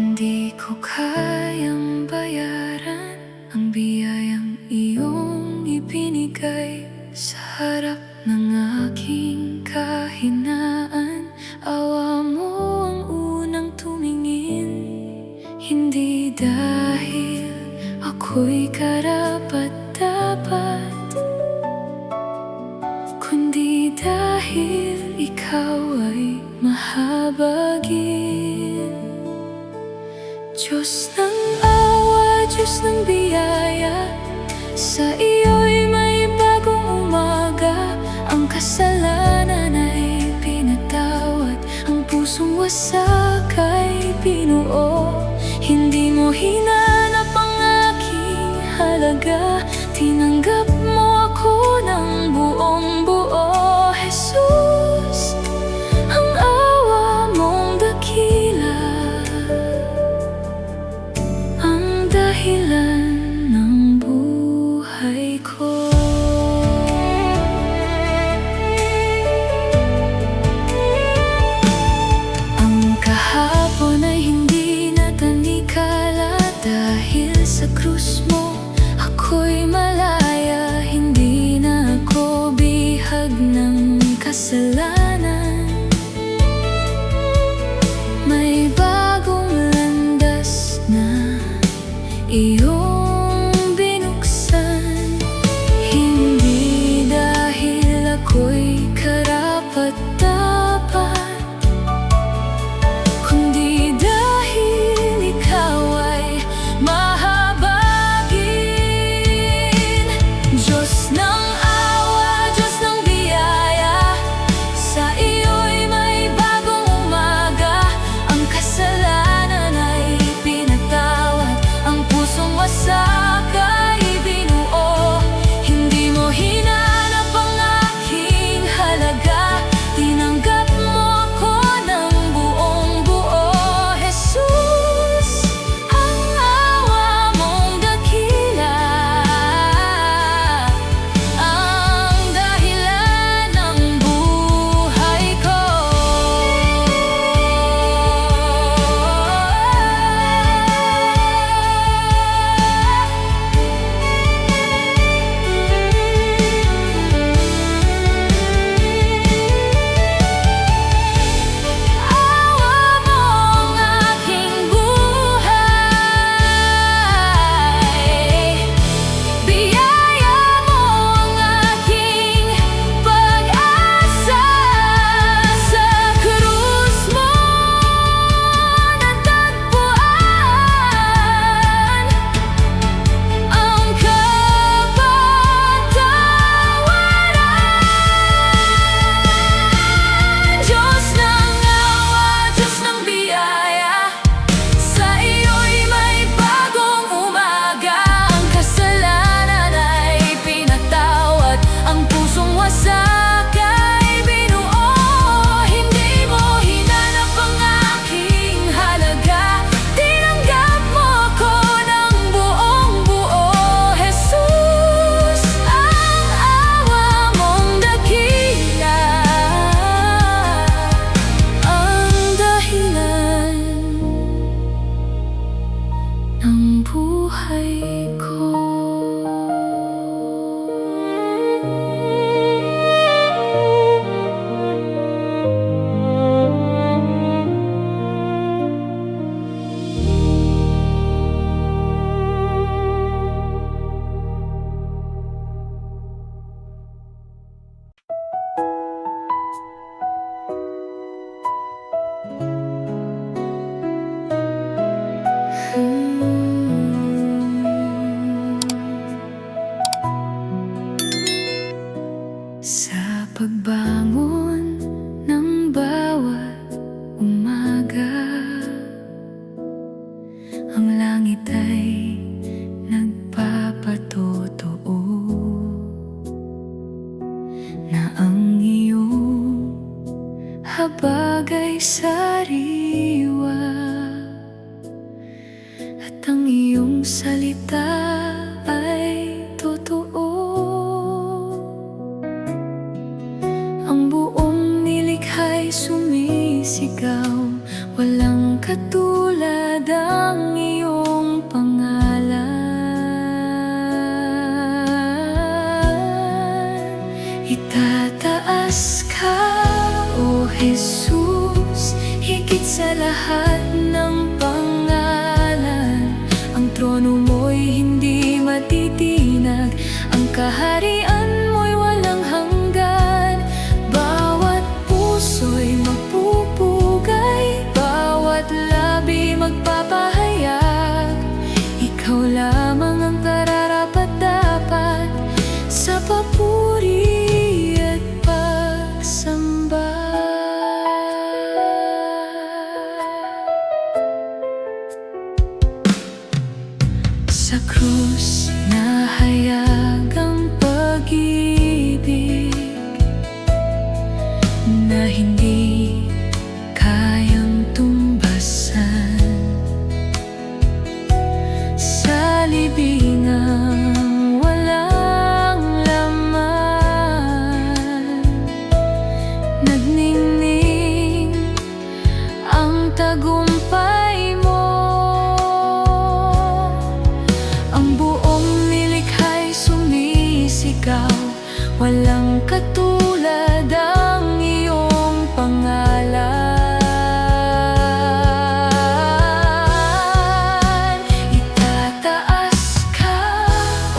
Hindi ko kayang bayaran ang biyayang iyong ibinigay sa harap ng aking kahinaan. Awa mo ang unang tumingin, hindi dahil ako'y karapat-dapat, kundi dahil ikaw ay mahabagin. Diyos ng awa, Diyos ng biyaya, sa iyo'y may bagong umaga. Ang kasalanan ay pinatawad, ang pusong wasak ay binuo. Hindi mo hinanap ang aking halaga, tinanggap mo ako ng buong buo. Jesus, ang awa mong dakila, ang dahilan ng buhay ko. Ang kahapon ay hindi na tanikala, dahil sa krus mo ako'y malaya. Hindi na ako bihag ng kasalanan, may bagong landas na iyong binuksan. Hindi dahil ako'y karapat-dapat, kundi dahil ikaw ay mahabagin. Diyos ng awa, Diyos ng biyaya, sa iyo'y may bagong umaga. Ang kasalanan ay pinatawad, ang pusong wasak ay binuo. Hindi mo hinanap ang aking halaga, tinanggap mo ako ng buong buo. Jesus, ang awa mong dakila, ang dahilan ng buhay ko. Awa mo ang aking buhay, biyaya mo ang aking pag-asa. Sa krus mo natagpuan ang kapatawaran. Diyos ng awa, Diyos ng biyaya, sa iyo'y may bagong umaga. Ang kasalanan ay pinatawad, ang pusong wasak ay binuo. Hindi mo hinanap ang aking halaga, tinanggap mo ako ng buong buo. Jesus, ang awa mong dakila, ang dahilan ng buhay ko. Sa pagbangon ng bawat umaga, ang langit ay nagpapatotoo na ang iyong habag ay sariwa, at ang iyong salita ay totoo. Ang buong nilikha'y sumisigaw, walang katulad katulad ang iyong pangalan. Itataas ka, O Jesus, higit sa lahat ng pangalan. Ang trono mo'y hindi matitinag, ang kaharian mo'y walang hanggan. Bawat puso'y magpupugay, bawat labi magpapahayag. Ikaw lamang ang kararapat-dapat sa papuri at pagsamba. Sa krus nahayag ang pag-ibig na hindi kayang tumbasan. Sa libingang walang laman, nagningning ang tagumpay mo. Ang buong nilikha'y sumisigaw, walang katulad ang iyong pangalan. Itataas ka,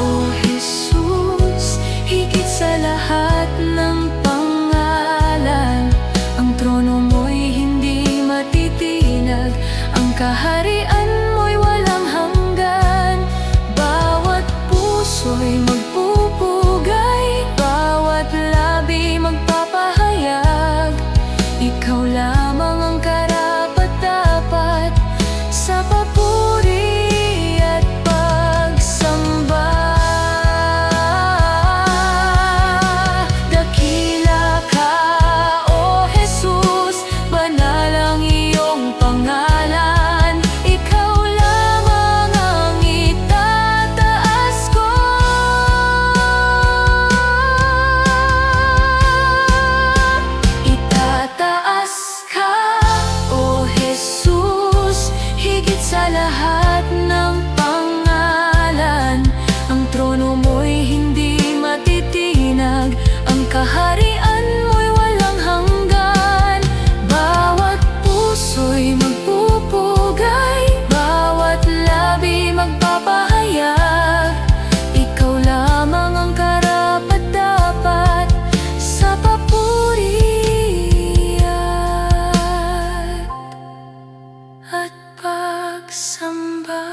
O Jesus, higit sa lahat ng pangalan. Ang trono mo'y hindi matitinag, ang kaharian mo'y walang hanggan. Bawat puso'y magpupugay, bawat labi magpapahayag. Ikaw lamang ang karapat-dapat sa papuri at pagsamba. Dakila ka, O Jesus, banal ang iyong pangalan. Ikaw lamang ang itataas ko. Itataas ka, O Jesus, higit sa lahat ng pangalan. Ang trono mo'y hindi matitinag, ang kaharian mo'y walang hanggan. Bawat puso'y magpupugay, bawat labi magpapahayag. Ikaw lamang ang karapat-dapat sa papuri at pagsamba.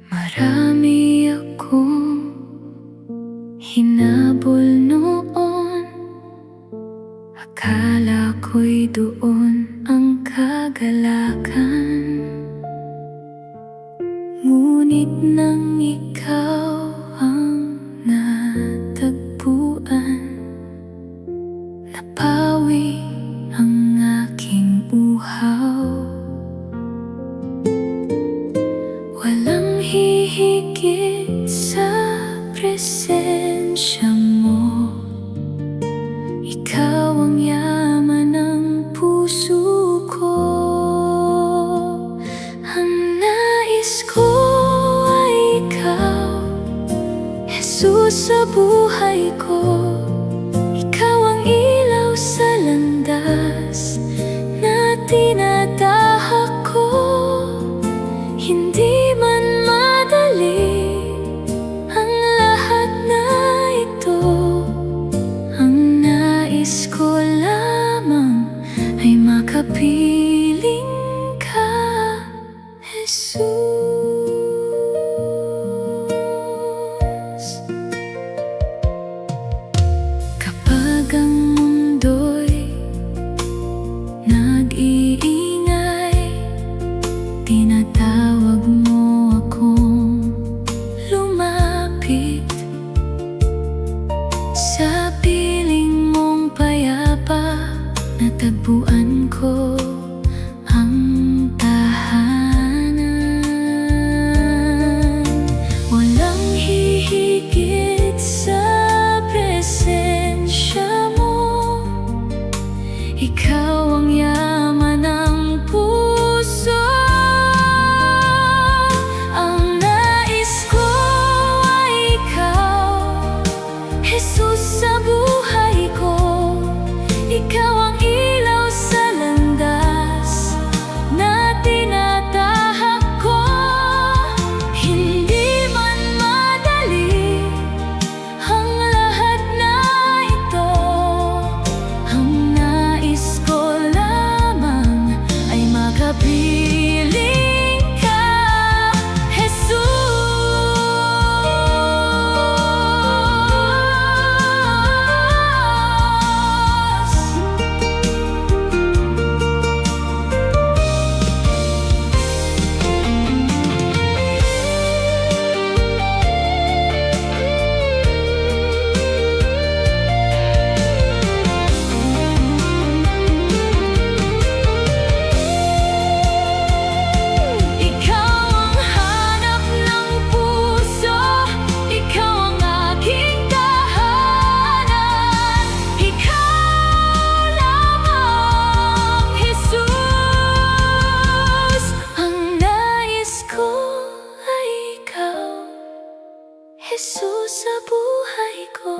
Marami akong hinabol noon, akala ko'y doon ang kagalakan. Ngunit nang ikaw ang natagpuan, napawi ang aking uhaw. Walang hihigit sa presensya mo, ikaw ang yaman ng puso ko. Ang nais ko ay ikaw, Jesus, sa buhay ko. Ikaw ang ilaw sa landas na tinatahak ko. Hindi man madali ang lahat na ito, ang nais ko lamang ay makapiling ka, Jesus. 'Cause Jesus sa buhay ko,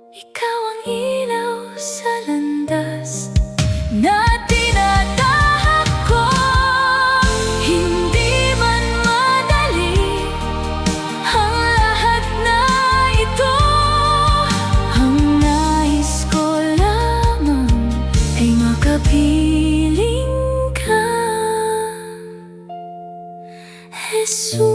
ikaw ang ilaw sa landas na tinatahak ko. Hindi man madali ang lahat na ito, ang nais ko lamang ay makapiling ka, Jesus.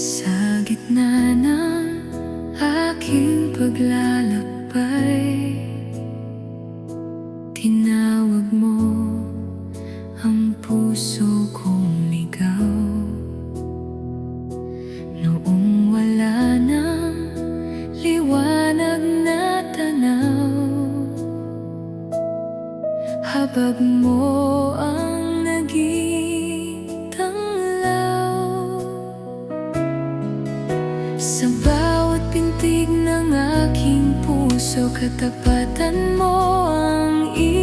Sa gitna ng aking paglalakbay, tinawag mo ang puso kong ligaw. Noong wala nang liwanag na tanaw, habag mo ang naging tanglaw. Sa bawat pintig ng aking puso, katapatan mo ang inaawit.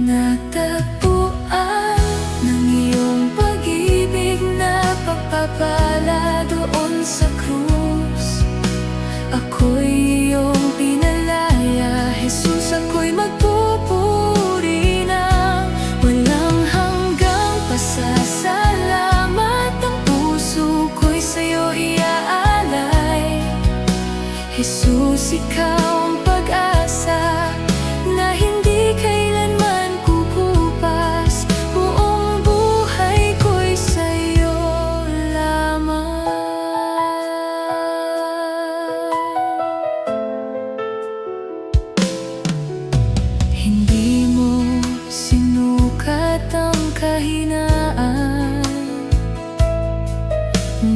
Natagpuan ng iyong pag-ibig na pagpapala doon sa krus. Ako'y iyong pinalaya, Jesus, ako'y magpupuri ng walang hanggang pasasalamat. Ang puso ko'y sa'yo iaalay, Jesus, ikaw ang pag-asa na hindi kailanman kukupas. Buong buhay ko'y sa'yo lamang. Hindi mo sinukat ang kahinaan,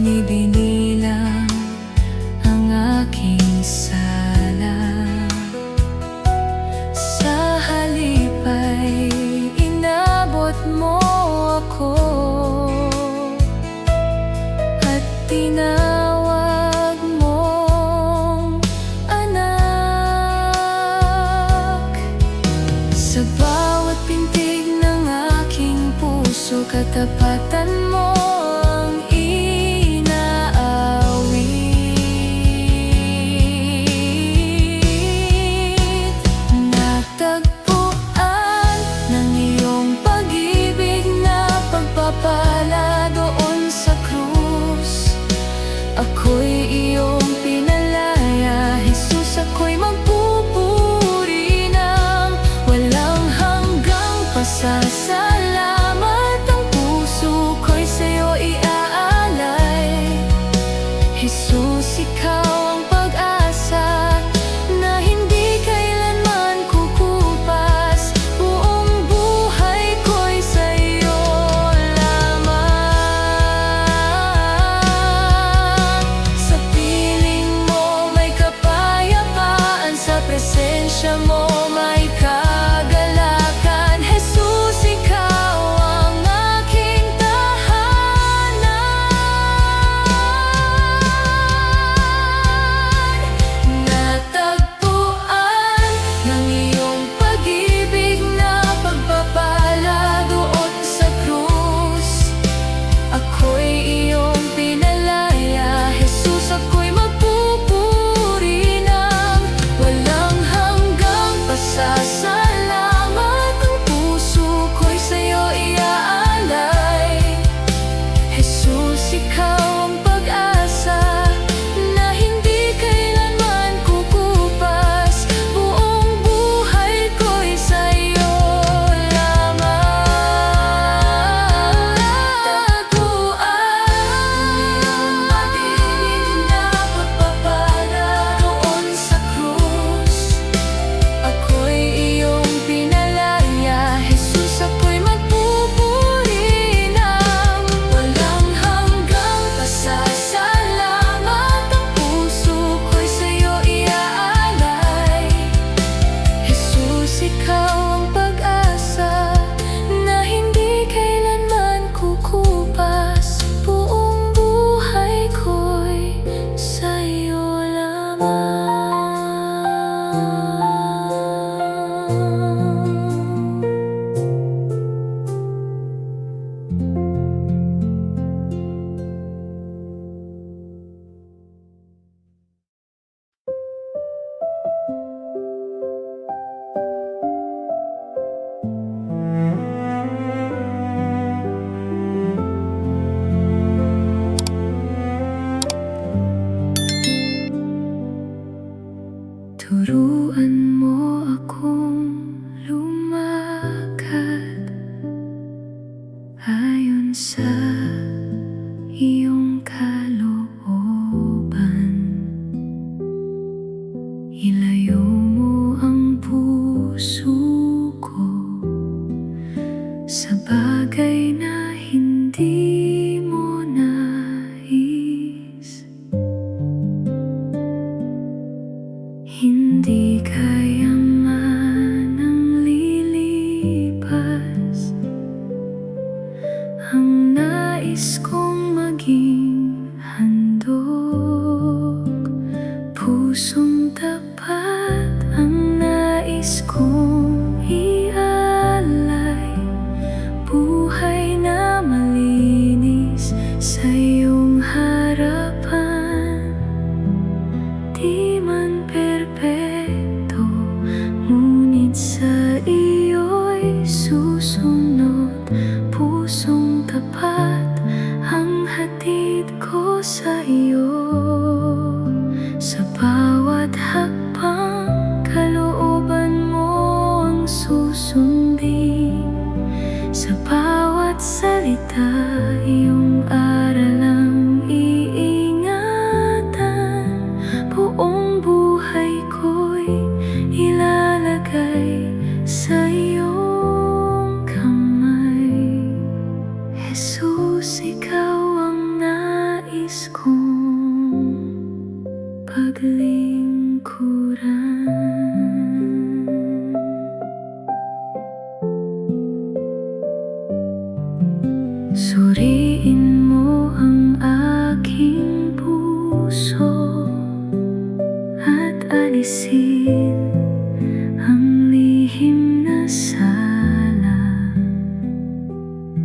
ni binilang ang aking sala. Sa halip ay inabot mo ako at tinawag mong anak. Sa bawat pintig ng aking puso, katapatan mo ang inaawit. Natagpuan ng iyong pag-ibig na pagpapala doon sa krus. Ako'y iyong pinalaya, Jesus, ako'y magpupuri ng walang hanggang pasasalamat. Ang puso ko'y sa'yo iaalay, Jesus, ikaw ang pag-asa na hindi kailanman kukupas. Buong buhay ko'y sa'yo lamang. Sa sa iyong harapan. Di man perpekto, ngunit sa iyo'y susunod. Pusong tapat ang hatid ko sa iyo. Sa bawat hakbang, kalooban mo ang susundin. Sa bawat salita, iyong aral ang iingatan. Buong buhay ko'y ilalagay sa iyong kamay. Jesus, ikaw ang nais kong paglingkuran. Suriin mo ang aking puso at alisin ang lihim na sala.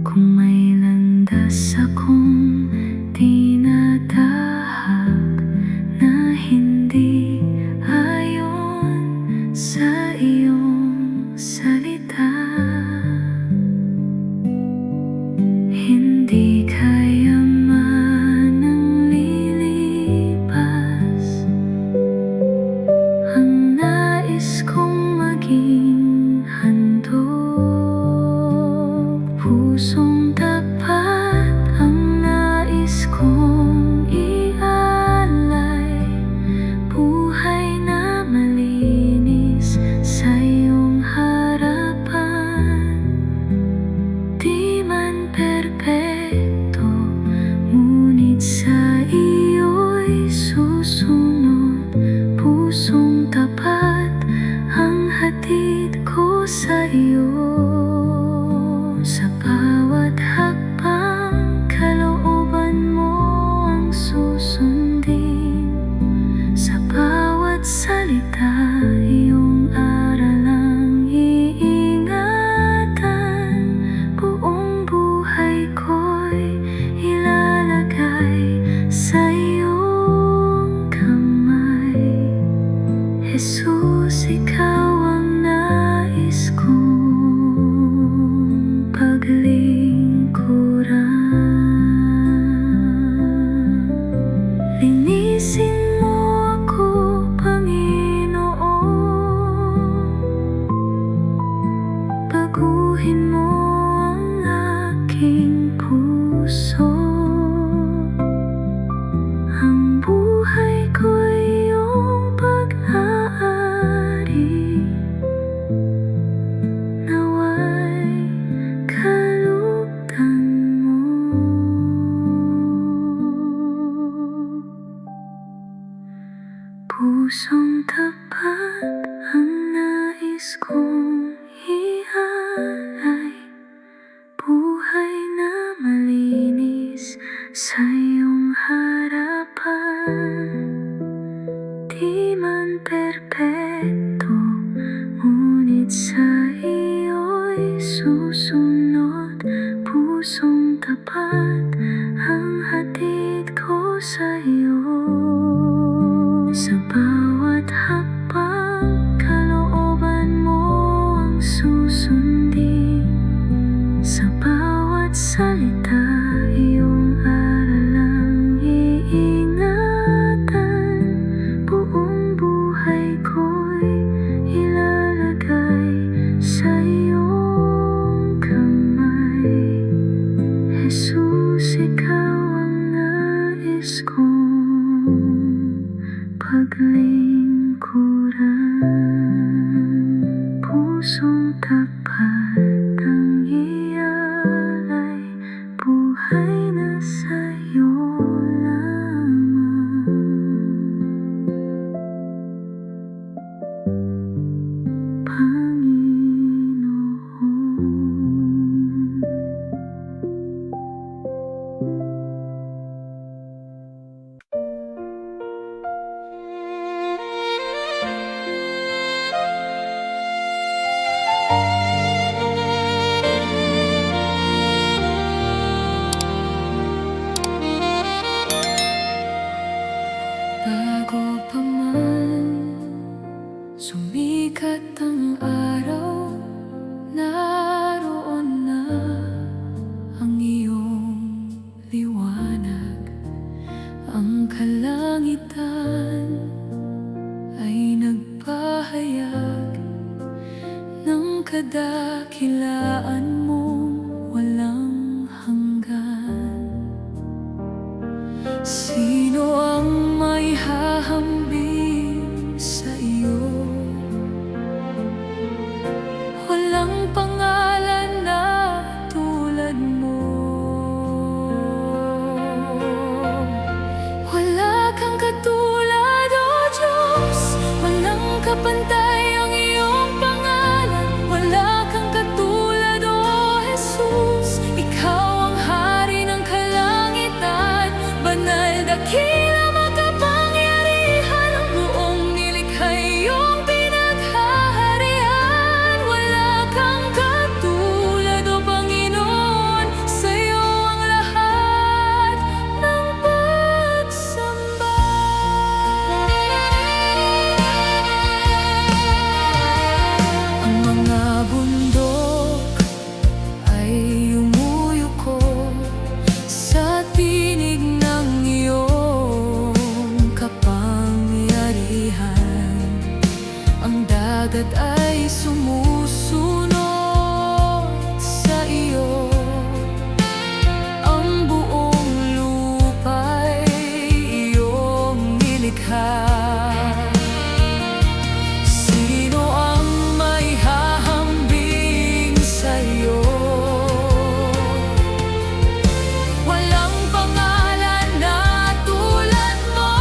Kung may landas akong tinatahak na hindi ayon sa iyong salita, hindi kayaman ang lilipas. Ang nais kong maging handog. Pusong tapat ang nais kong ialay. Buhay na malinis sa iyong harapan. Di man perpekto, ngunit sa iyo'y susunod. Pusong tapat ang hatid ko sa iyo. Sa bawat hakbang, kalooban mo ang susundin. Sa bawat salita, iyong aral ang iingatan. Buong buhay ko'y ilalagay sa iyong kamay. Jesus, ikaw ang nais kong paglingkuran. Linisin mo ako, Panginoon. Baguhin mo ang aking puso. Ang buhay ko'y iyong pag-aari. Nawa'y kalugdan mo. Pusong tapat ang nais kong ialay. Buhay na malinis sa iyong harapan. Di man perpekto, ngunit sa iyo'y susunod. Pusong tapat ang hatid ko sa iyo. Sa bawat hakbang, kalooban mo ang susundin. Sa bawat salita, iyong aral ang iingatan. Buong buhay ko'y ilalagay sa iyong kamay. Jesus, ikaw ang nais kong paglingkuran. Pusong tapat ang ialay. Buhay na sa iyo lamang, Panginoon. kalangitan ay nagpahayag ng kadakilaan mong walang hanggan. Sino ang may hahambing sa iyo? Walang pangalan na tulad mo. Wala kang katulad, O Diyos. Walang kapantay ang iyong pangalan. Wala kang katulad, O Jesus. Ikaw ang hari ng kalangitan. Banal, dakila, makapangyarihan. Ang buong nilikha iyong pinaghaharian. Wala kang katulad, O Panginoon. Sa iyo ang lahat ng pagsamba. Ang mga bundok ay umuyuko sa tinig ng iyong kapangyarihan. Ang dagat ay sumusunod sa iyo. Ang buong lupa'y iyong nilikha. Sino ang may hahambing sa iyo? Walang pangalan na tulad mo.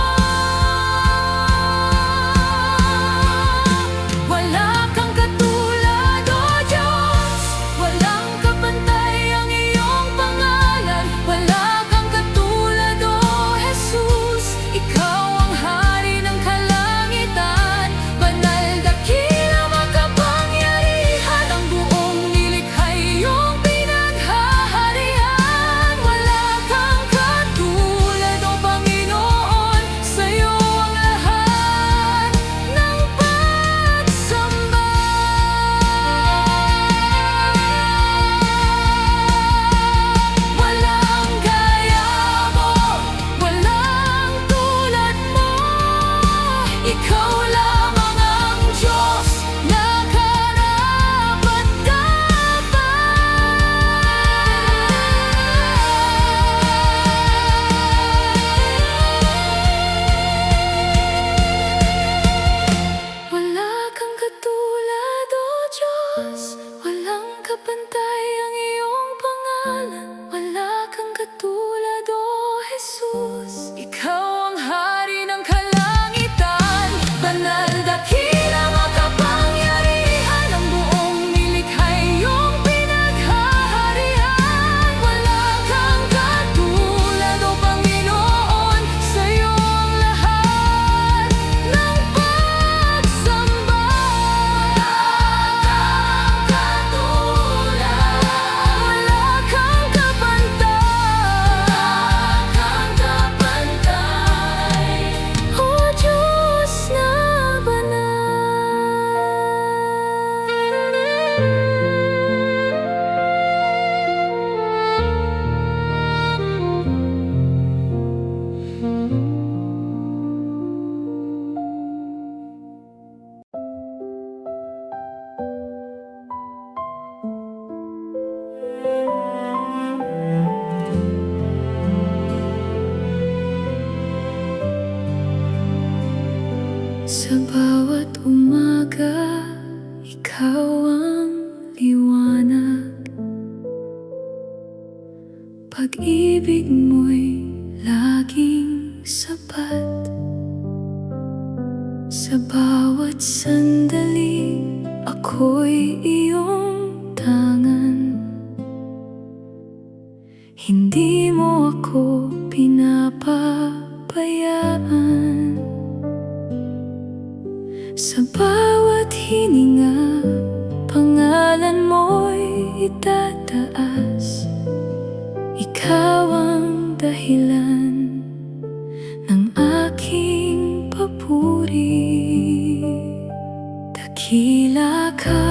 Wala kang katulad, O Diyos. Walang kapantay ang iyong pangalan. Wala kang katulad, O Jesus. Ikaw ang hari ng kalangitan. Banal, dakila, makapangyarihan. Ang buong nilikha iyong pinaghaharian. Wala kang katulad, O Panginoon. Sa iyo ang lahat ng pagsamba. Walang gaya mo, walang tulad mo. Ikaw lamang ang Diyos na karapat-dapat. Wala kang katulad, O Diyos. Walang kapantay ang iyong pangalan. Wala kang katulad, O Jesus. Ikaw ang hari ng kalangitan. Banal, dakila, makapangyarihan. Ang buong nilikha iyong pinaghaharian. Wala kang katulad, O Panginoon. Sa iyo ang lahat ng pagsamba. Wala kang kapantay. O Diyos na banal. Sa bawat umaga, ikaw ang liwanag. Pag-ibig mo'y laging sapat. Sa bawat sandali, ako'y iyong tangan. Hindi mo ako pinapabayaan. Sa bawat hininga, pangalan mo'y itataas. Ikaw ang dahilan ng aking papuri. Dakila ka,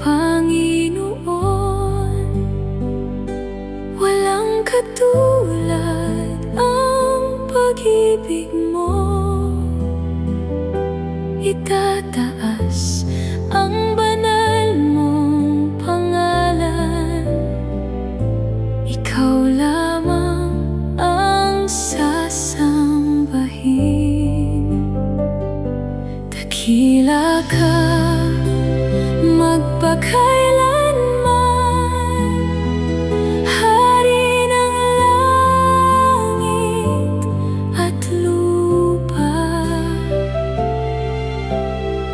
Panginoon. Walang katulad ang pag pag-ibig mo, itataas ang banal mong pangalan. Ikaw lamang ang sasambahin. Dakila ka magpakailanman, Hari ng langit at lupa.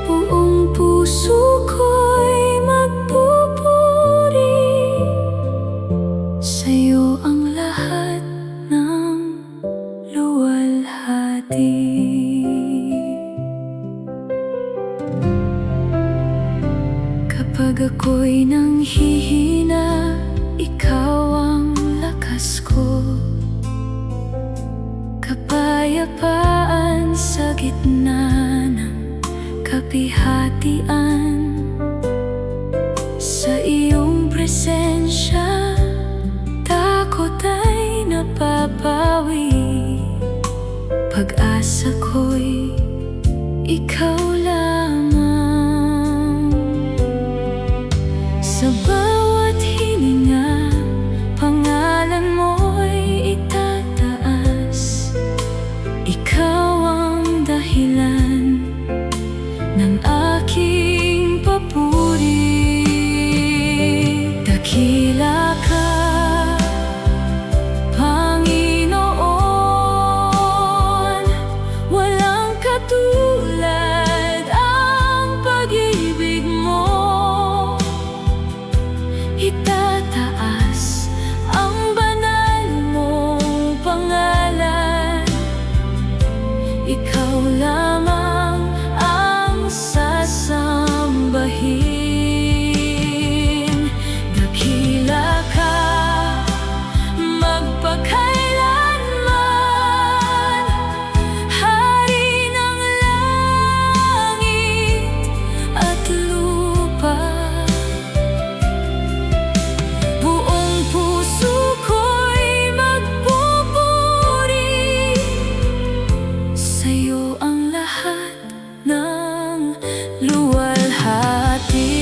Buong puso ko'y magpupuri, sa'yo ang lahat ng luwalhati. Kapag ako'y nanghihina, ikaw ang lakas ko. Kapayapaan sa gitna ng kapihatian. Sa iyong presensya, takot ay napapawi. Pag-asa ko'y ikaw lamang. Sa bawat hininga, pangalan mo'y itataas. Ikaw ang dahilan ng aking papuri. Dakila ka, Panginoon, walang katulad ang pag-ibig mo. Itataas ang banal mong pangalan. Ikaw lamang ang sasambahin. Dakila ka magpakailanman, Hari ng langit at lupa. Buong puso ko'y magpupuri, sa'yo ang lahat ng luwalhati.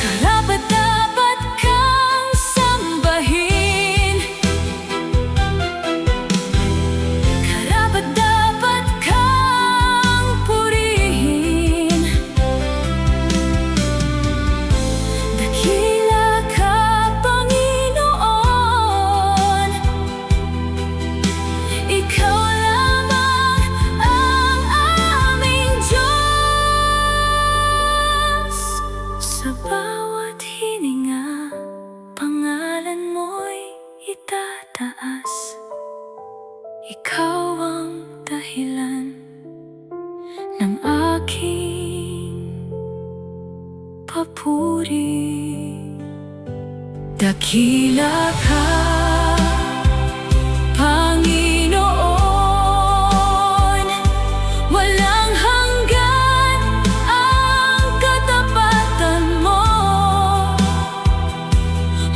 Karapat-dapat kang sambahin, karapat-dapat kang purihin. Dakila ka, Panginoon, ikaw lamang ang aming Diyos. Sa bawat hininga, pangalan mo'y itataas. Ikaw ang dahilan ng aking papuri. Dakila ka, Panginoon, walang hanggan ang katapatan mo.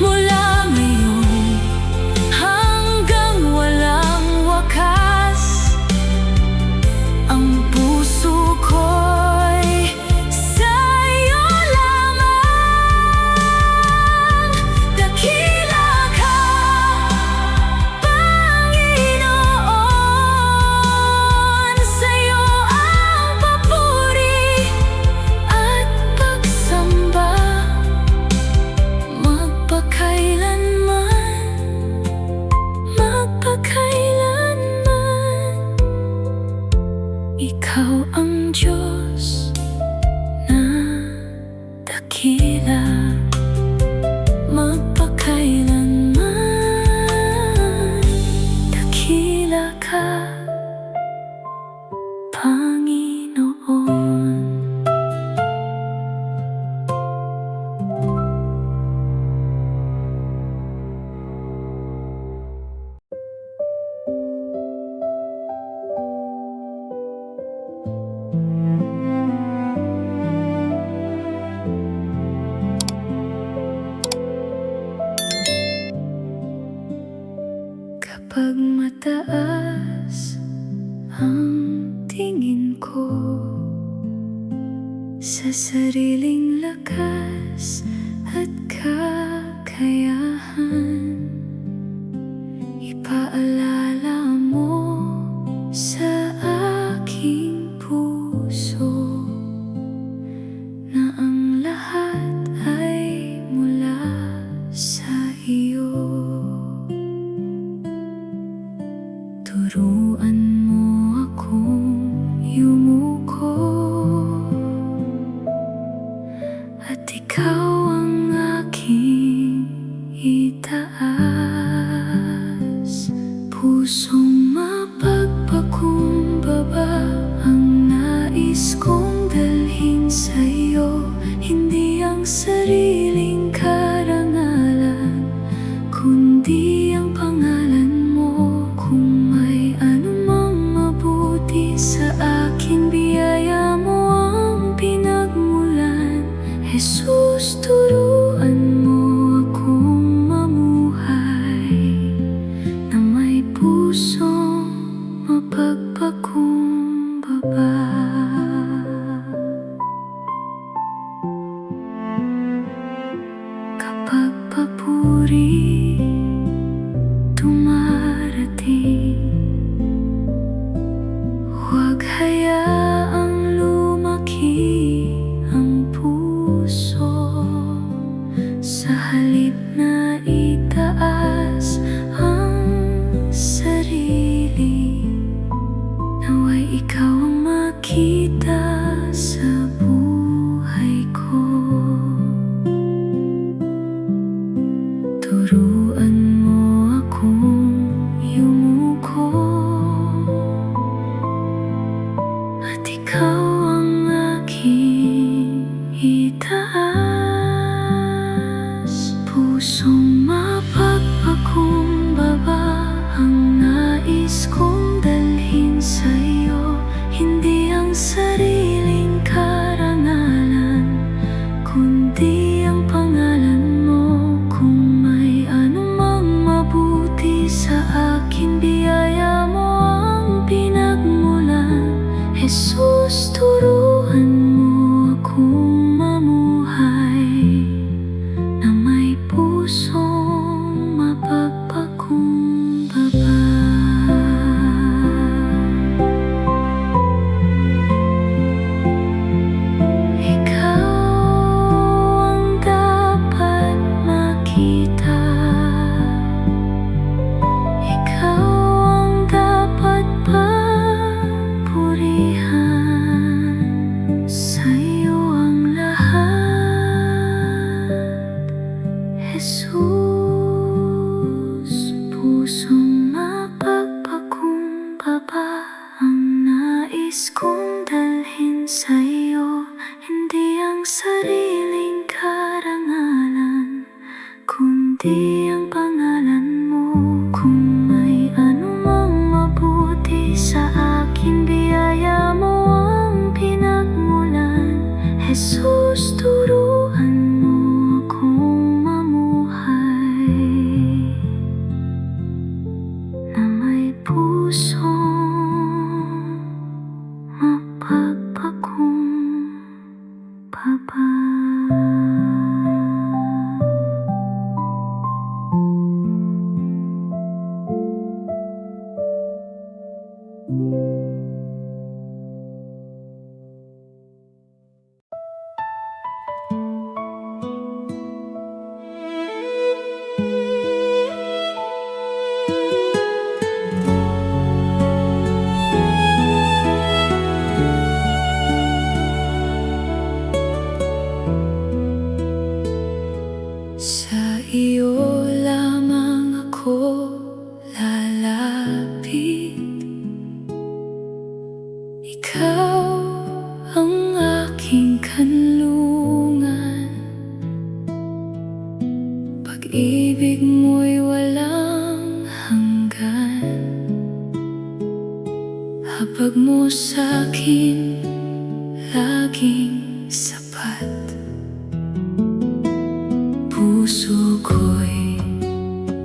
Mula ngayon hanggang walang wakas, ang puso ko'y sa'yo lamang. Dakila ka, Kapag mataas ang tingin ko sa sariling lakas at kakayahan, ipaalala mo sa aking puso na ang lahat ay mula sa iyo. Turuan mo akong yumuko at ikaw ang aking itaas. Pusong mapagpakumbaba ang nais kong dalhin sa'yo, hindi ang sariling karangalan, kundi ang pangalan mo. Kung may anumang mabuti sa akin, biyaya mo ang pinagmulan. Jesus, turuan mo akong mamuhay na may pusong mapagpakumbaba. Kapag papuri dumarating, huwag hayaang lumaki ang puso. Sa halip na itaas ang sarili, naway ikaw ang makita sa buhay ko. Turuan mo akong yumuko at ikaw ang aking itaas. Pusong mapagpakumbaba ang nais kong dalhin sa'yo, hindi ang sariling karangalan, kundi ang pangalan mo. Kung may anumang mabuti sa akin, biyaya mo ang pinagmulan. Jesus, turuan mo akong mamuhay na may pusong mapagpakumbaba. Ikaw ang dapat makita, ikaw ang dapat papurihan, sa'yo ang lahat, Jesus. Pusong mapagpakumbaba ang nais kong dalhin sa'yo, hindi ang sariling karangalan, kundi ang pangalan mo. Kung may anumang mabuti sa akin, biyaya mo ang pinagmulan. Jesus, turuan mo akong mamuhay na may pusong mapagpakumbaba. Sa iyo lamang ako lalapit, ikaw ang aking kanlungan. Pag-ibig mo'y walang hanggan, habag mo sa'kin laging sapat. Puso ko'y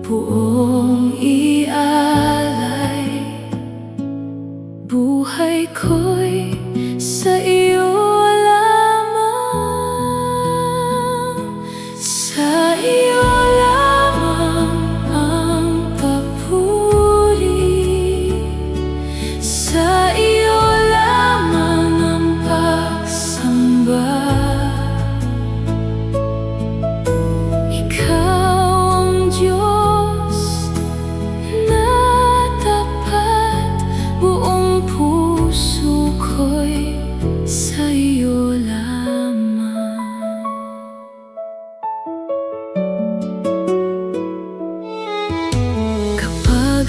buong iaalay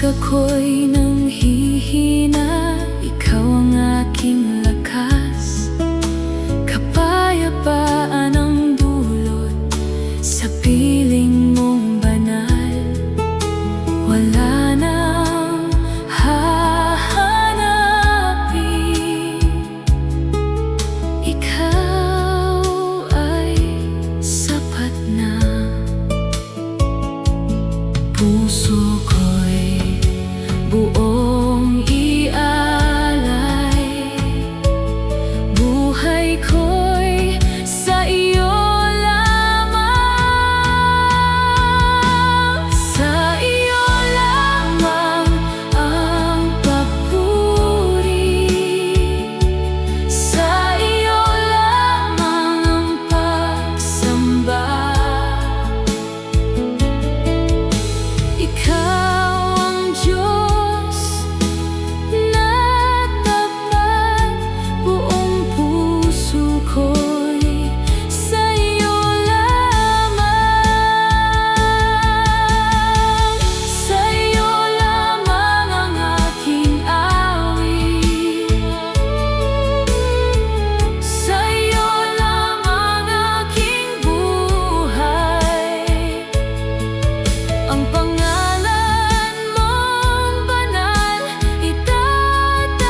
ako'y nanghihina, ikaw ang aking lakas. Kapayapaan ang dulot sa piling mong banal. Wala nang hahanapin, ikaw ay sapat na. Puso ko'y buong ialay, buhay ko'y sa iyo lamang. Sa iyo lamang ang papuri, sa iyo lamang ang pagsamba. Ikaw ang Diyos na tapat, buong puso ko'y sa iyo lamang. Sa iyo lamang ang aking awit, sa iyo lamang aking buhay. Ang pangalan mong banal itataas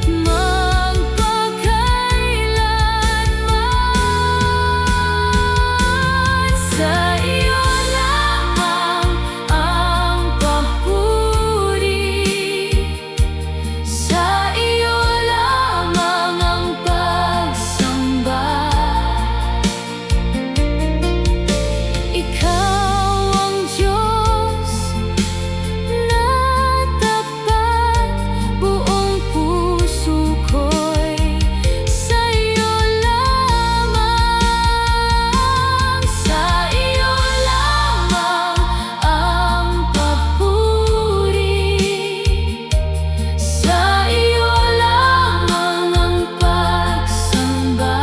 magpakailanman. Sa iyo lamang ang papuri, sa iyo lamang ang pagsamba. Ikaw ang Diyos na tapat, buong puso ko'y sa iyo lamang. Sa iyo lamang ang papuri, sa iyo lamang ang pagsamba.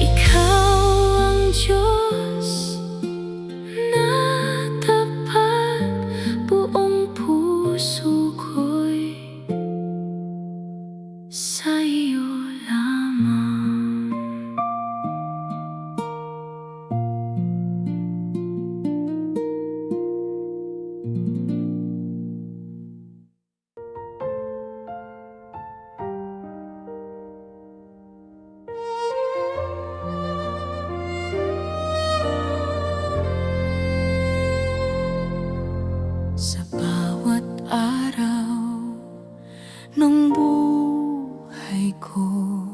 Ikaw ang Diyos na tapat, buong puso ko'y sa iyo lamang. Sa bawat araw ng buhay ko,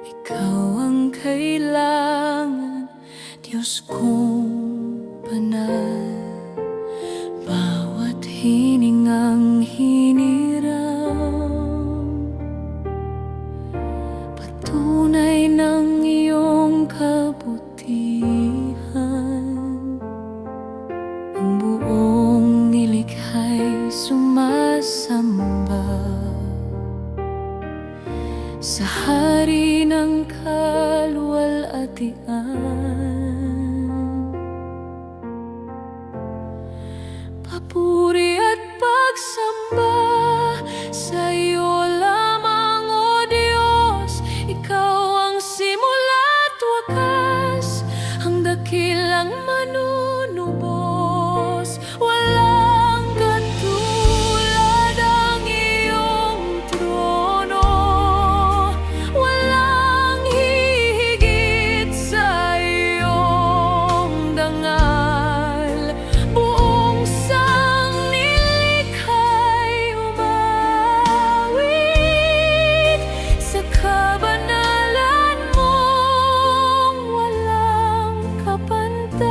ikaw ang kailangan, Diyos kong banal. Bawat hiningang hiniram, patunay ng iyong kabutihan. Ang buong nilikha'y sumasamba sa hari ng kaluwalhatian. Papuri at pagsamba sa iyo lamang, O Diyos. Ikaw ang simula't wakas, ang dakilang manunubos. Walang katulad ang iyong trono, walang hihigit sa iyong dangal. Buong sanglikha'y umawit sa kabanalan mong walang kapantay.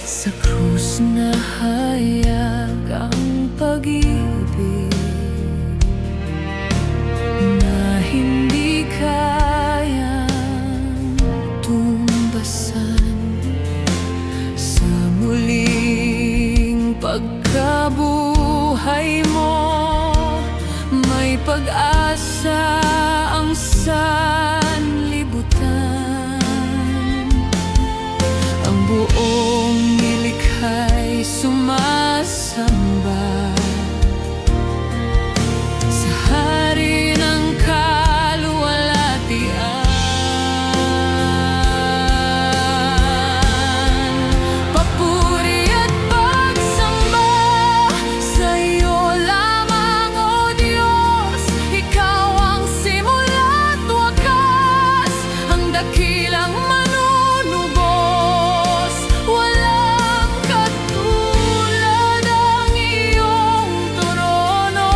Sa krus na hayag ang pag-ibig na hindi kayang tumbasan. Sa muling pagkabuhay mo, may pag-asa ang sanlibutan. Ang buong nilikha'y sumasamba sa hari ng kaluwalhatian. Papuri at pagsamba sa iyo lamang, O Diyos. Ikaw ang simula't wakas, ang dakilang manunubos. Walang katulad ang iyong trono,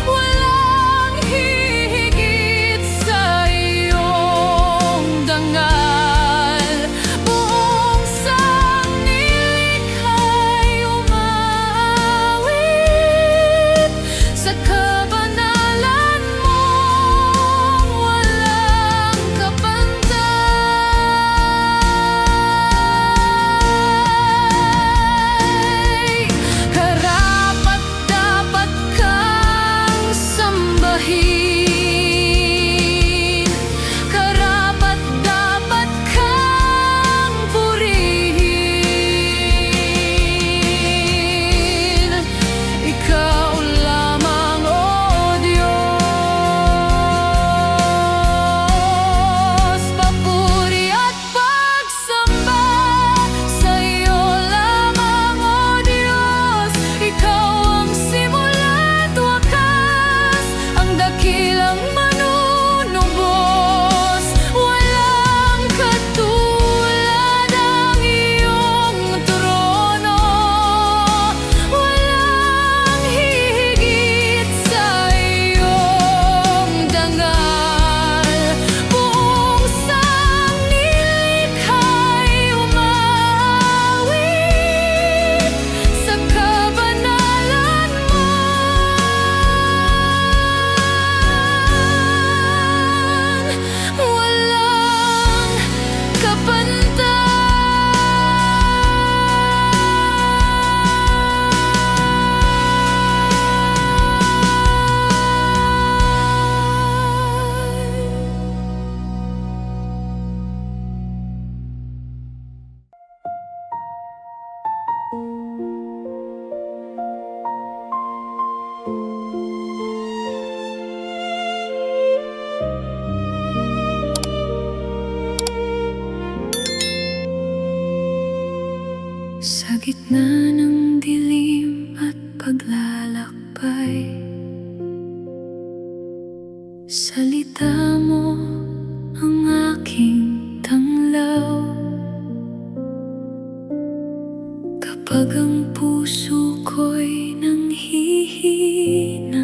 walang hihigit sa iyong dangal. Buong sanglilikha'y umaawit sa kabanalan mo, walang kapantay. Karapat-dapat kang sambahin, karapat-dapat kang purihin. Ikaw lamang, O Diyos. Papuri at pagsamba sa iyo lamang, O Diyos. Ikaw ang simula't wakas, ang dakilang manunubos. Walang katulad ang iyong trono, walang hihigit sa iyong dangal. Buong sanglilikha'y umaawit sa kabanalan mo, walang kapantay. Sa gitna ng dilim at paglalakbay, salita mo ang aking tanglaw. Kapag ang puso ko'y nanghihina,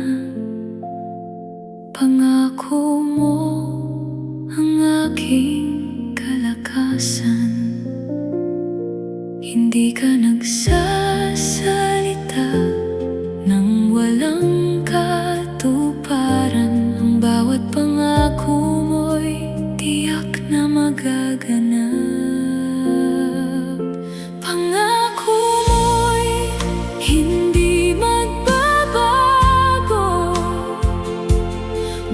pangako mo ang aking kalakasan. Hindi ka nagsasalita nang walang katuparan. Ang bawat pangako mo'y tiyak na magaganap. Pangako mo'y hindi magbabago,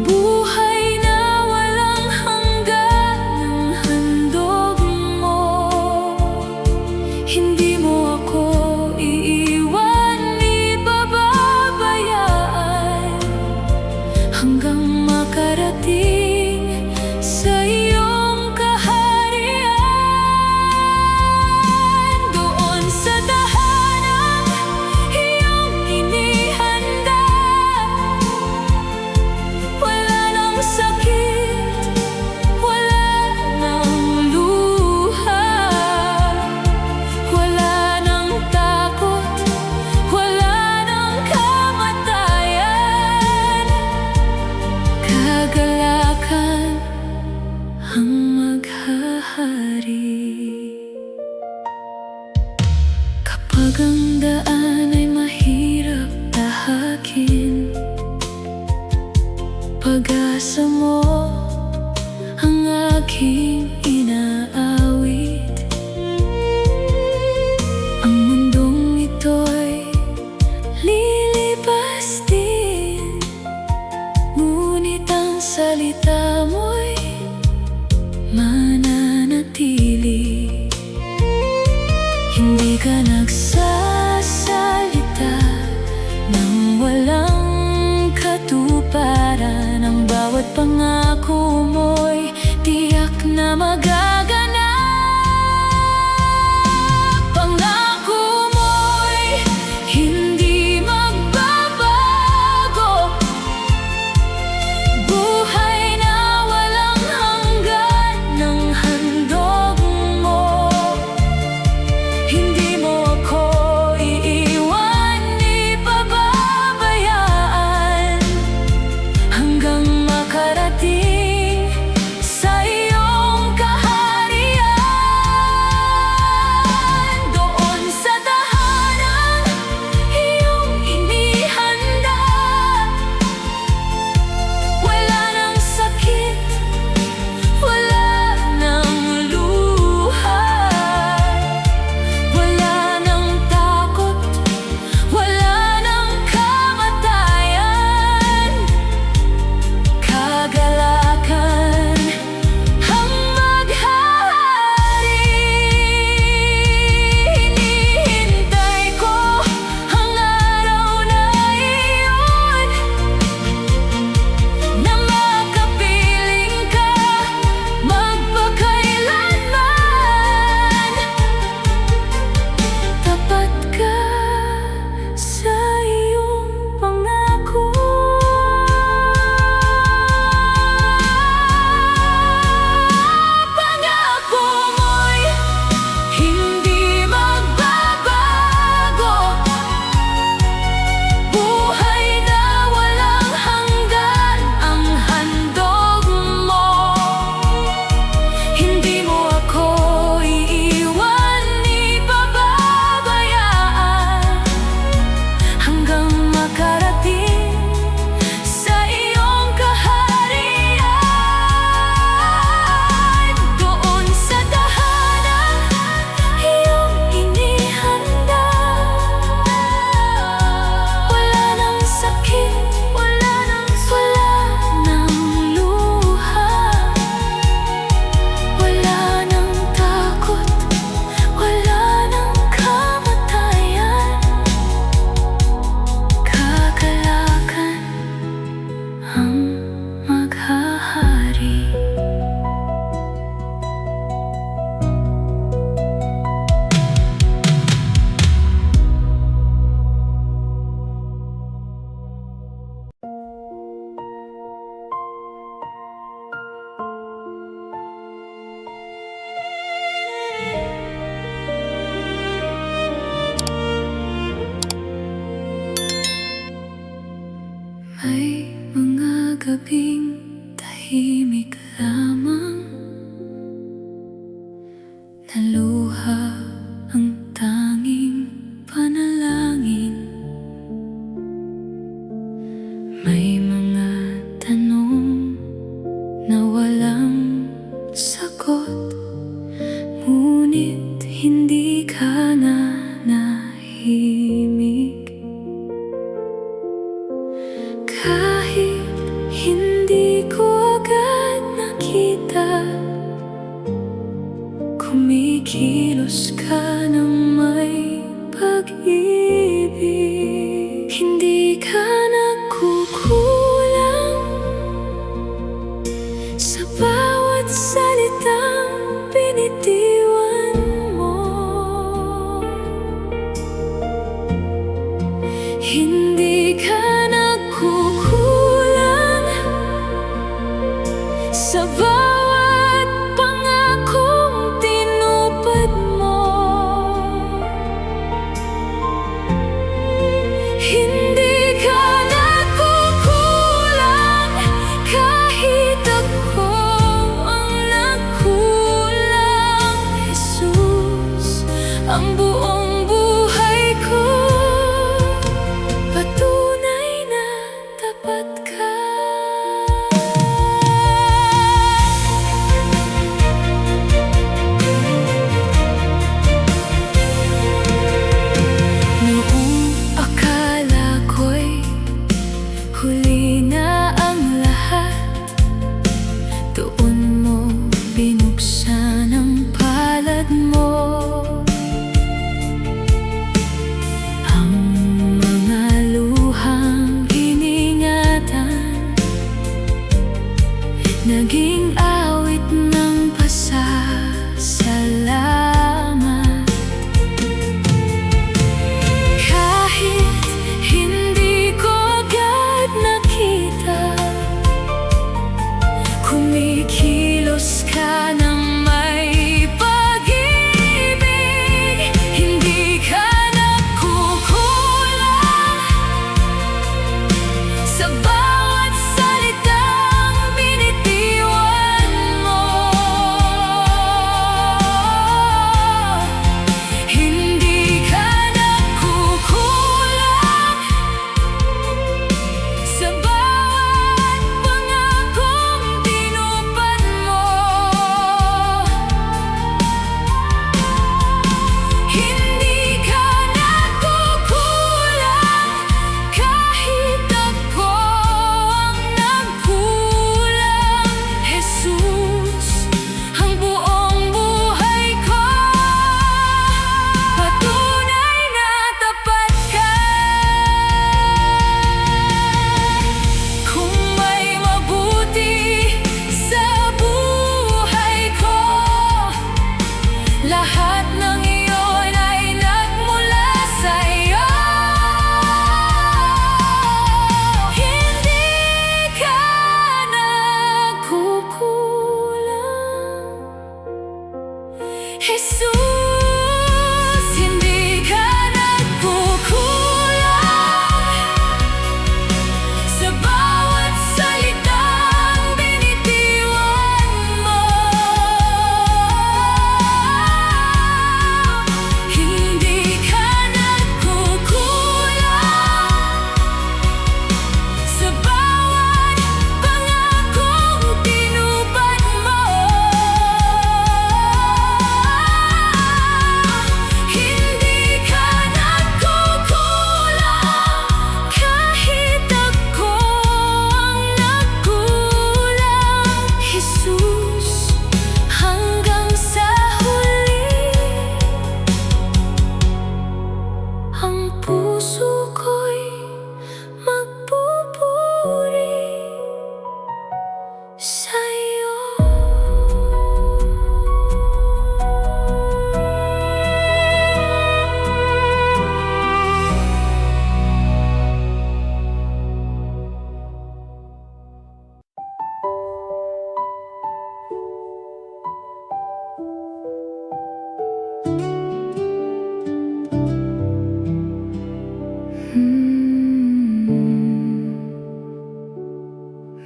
buhay na walang hanggan ang handog mo. Hindi mo ako iiwan, ipababayaan. Bawat pangako mo'y tiyak na magaganap. Pangako mo'y hindi magbabago, buhay na walang hanggan ng handog mo. Hindi mo ako iiwan, ipababayaan, hanggang makarating sa iyong kaharian. Doon sa tahanan iyong inihanda, wala nang sakit, wala nang luha, wala nang takot, wala nang kamatayan. Kagalakan ang maghahari. Hinihintay ko ang araw na iyon, na makapiling ka magpakailanman. Tapat ka sa iyong pangako. Pangako mo'y hindi magbabago, buhay na walang hanggan ang handog mo. Hindi mo ako iiwan, ipababayaan, hanggang makarating sa iyong kaharian. Doon sa tahanan iyong inihanda, wala nang sakit, wala nang luha, wala nang takot, wala nang kamatayan. Kagalakan ang maghahari. May mga gabing tahimik lamang, na luha ang tanging panalangin. May mga tanong na walang sagot, ngunit hindi ka na nahimik. Kahit hindi ko agad nakita, kumikilos ka ng may pag-ibig. Hindi ka nagkukulang sa bawat salitang binitiwan mo. Hindi ka nagkukulang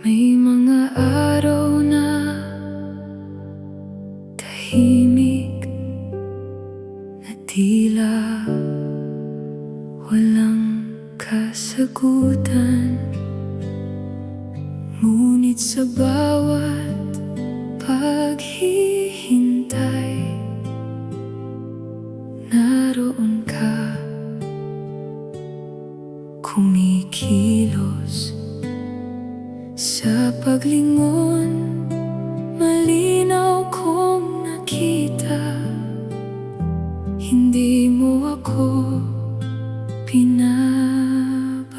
May mga araw na tahimik na tila walang kasagutan. Ngunit sa bawat paghihintay, naroon ka, kumikilos. Sa paglingon, malinaw kong nakita, hindi mo ako pinabayaan.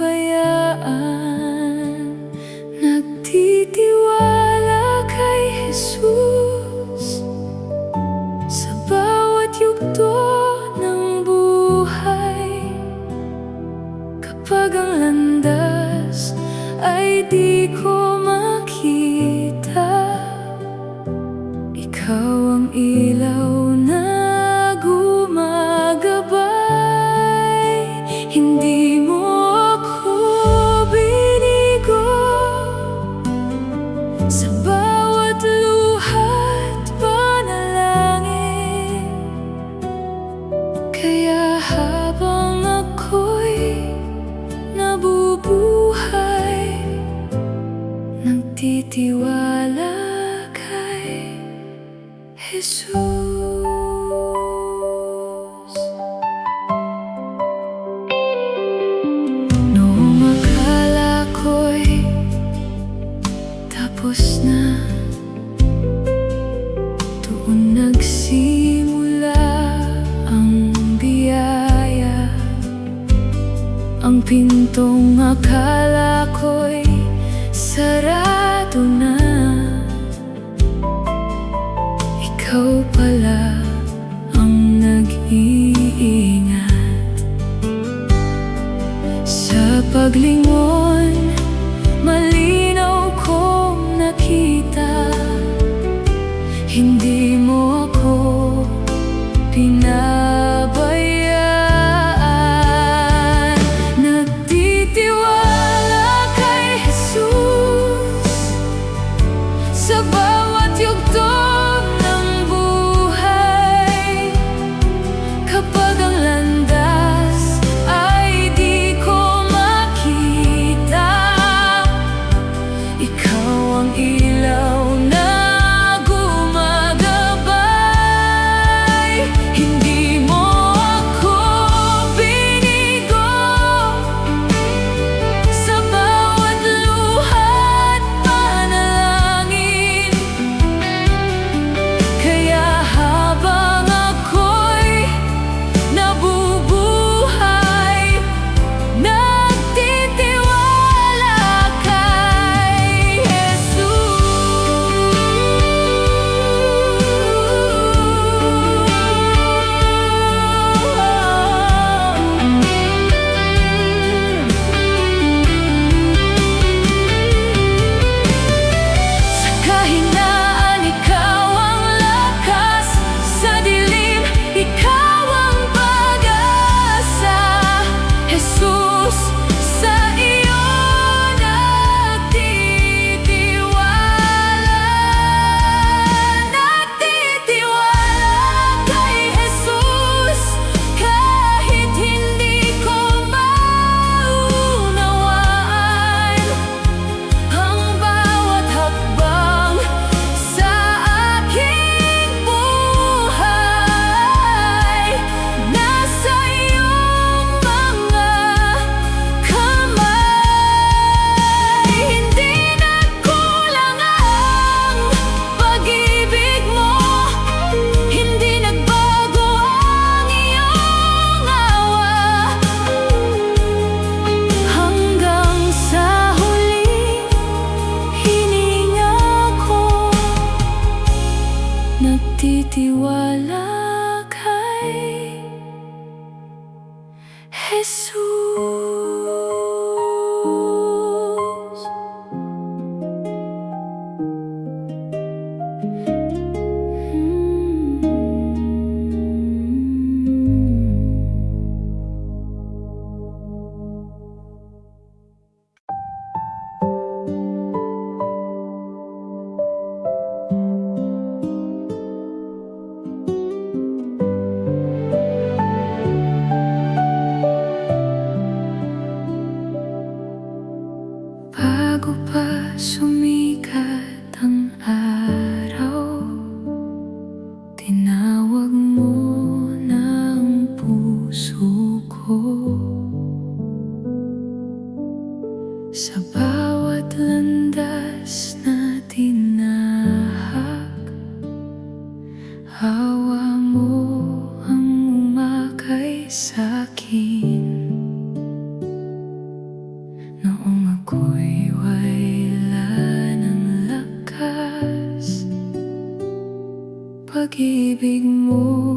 Nagtitiwala kay Jesus sa bawat yugto ng buhay. Kapag ang landas ay di ko makita, ikaw ang ilaw na gumagabay. Hindi mo ako binigo sa bawat luha't panalangin. Kaya habang ako'y nabubuhay, nagtitiwala kay Jesus. Noong akala ko'y tapos na, doon nagsimula ang biyaya. Ang pintong akala ko'y sarado na, ikaw pala ang nag-iingat. Sa paglingon, malinaw kong nakita, hindi mo ako pinabayaan. Nagtitiwala Bago pa sumikat ang araw, tinawag mo ng puso ko. Sa bawat landas na tinahak, hawa mo ang umakay sa'kin. Noong ako'y wala ng lakas, pag-ibig mo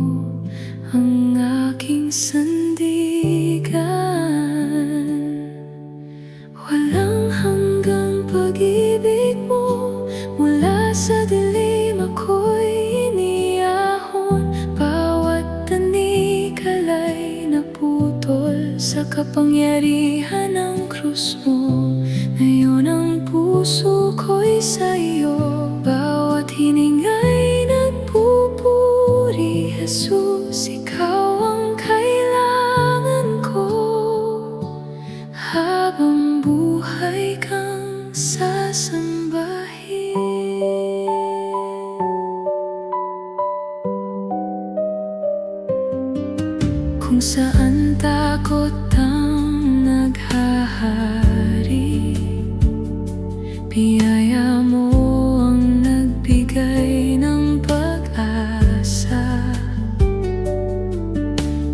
ang aking sandigan. Walang hanggang pag-ibig mo, mula sa dilim ako'y iniyahon. Bawat tanikalay naputol sa kapangyarihan ng krus mo. Ngayon ang puso ko'y sa'yo, bawat hininga'y nagpupuri. Jesus, ikaw ang kailangan ko, habang buhay kang sasambahin. Kung saan takot ang naghahari, biyaya mo ang nagbigay ng pag-asa.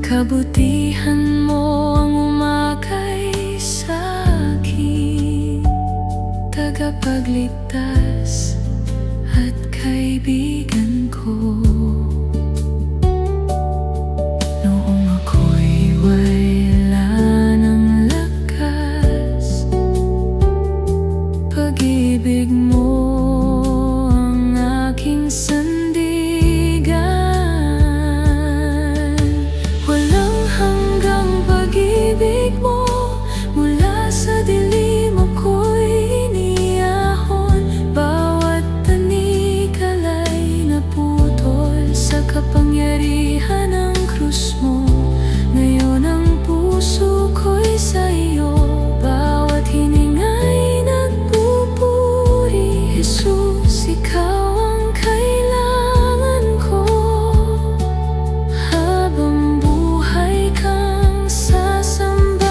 Kabutihan mo ang umakay sa'kin, tagapagligtas at kaibigan ko. Noong ako'y wala ng lakas, pag-ibig mo ang aking sandigan. Walang hanggang pag-ibig mo, mula sa dilim ako'y iniyahon. Bawat tanikalay naputol sa kapangyarihan ng krus mo. Ngayon ang puso ko'y sa'yo, bawat hininga'y nagpupuri. Jesus, ikaw ang kailangan ko, habang buhay kang sasambahin.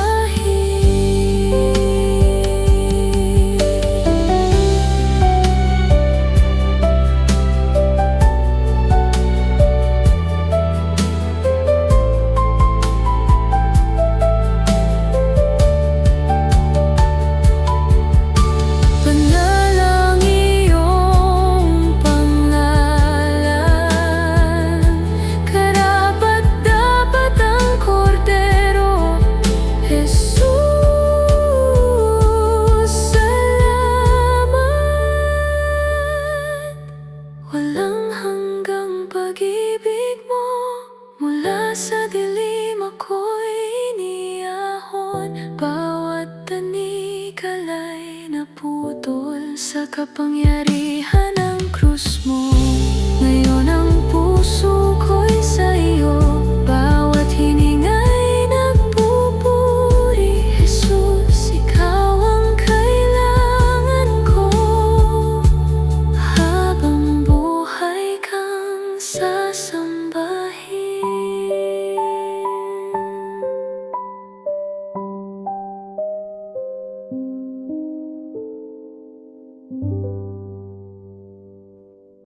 Banal ang iyong pangalan, karapat-dapat ang kordero. Jesus, salamat. Walang hanggang pag-ibig mo, mula sa dilim ako'y iniyahon. Bawat tanikalay naputol sa kapangyarihan ng krus mo. Ngayon ang puso ko'y